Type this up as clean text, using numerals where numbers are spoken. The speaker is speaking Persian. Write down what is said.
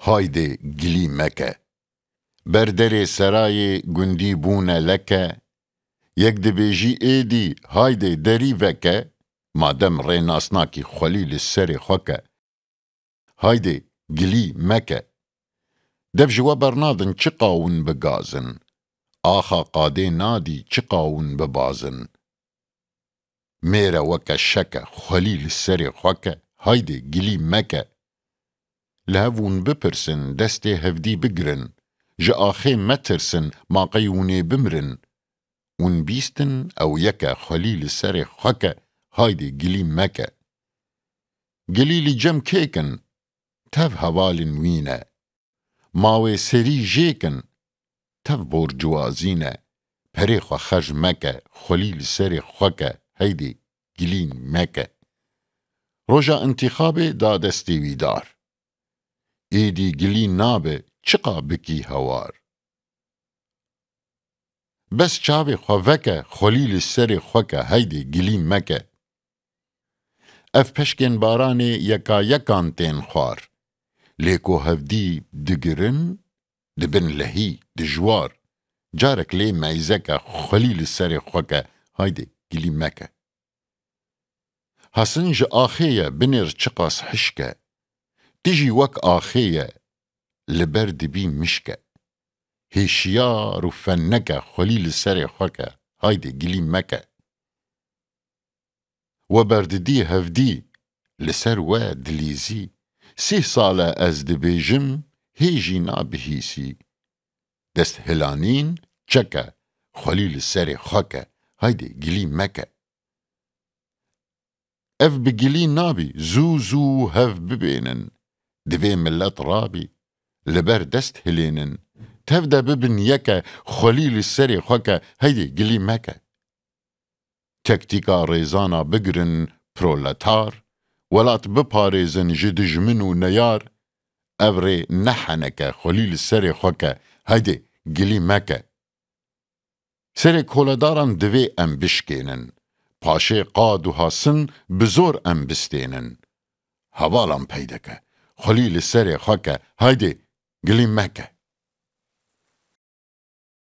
هایده گلی مکه بردر سرای گندی بونه لکه یک دبیجی ایدی هایده دری وکه مادم ری ناسناکی خلیل سر خوکه هایده گلی مکه دف جوا برنادن چی قاون بگازن آخا قاده نادی چی قاون ببازن میره وکه شکه خلیل سر خوکه هایده گلی مکه لهوون بپرسن دست هفدی بگرن جا آخه مترسن ما قیونه بمرن اون بیستن او یکه خلیل سر خوکه هایده گلی مکه گلیلی جم کیکن تف هوالن وینه ماوی سری جیکن تف برجوازینه پری خو خج مکه خلیل سر خوکه هایده گلی مکه روژا انتخاب دادستی ویدار ایدی گلی نابه چقا بکی هوار بس چاوی خوکه خلیل سر خوکه هایده گلی مکه اف پشکن بارانه یکا یکان تین خوار لیکو هفدی دگرن دبن لهی دجوار جارک لی میزکه خلیل سر خوکه هایده گلی مکه حسنج آخیه بنر چقاس حشکه تجي وك آخية لبرد بي مشكة هشيار وفنكة خليل السري خوكة هايدي قلي مكة وبرد دي هفدي لسر واد ليزي سي صالة أزد بيجم هيجي نابهيسي دست هلانين چكة خليل السري خوكة هايدي قلي مكة اف بقلي نابي زو هف ببينن دوی ملت رابی لبر دست هلینن تفده ببن یکه خلیل سری خوکه هیدی گلی مکه تکتیکا ریزانا بگرن پرولتار ولات بپاریزن جدجمن و نیار اوری نحنکه خلیل سری خوکه هیدی گلی مکه سری کولداران دوی ام بشکینن پاشه قاد و حاسن بزور ام بستینن هوالان پیدکه خلیل سر خوکه هایده گلی مکه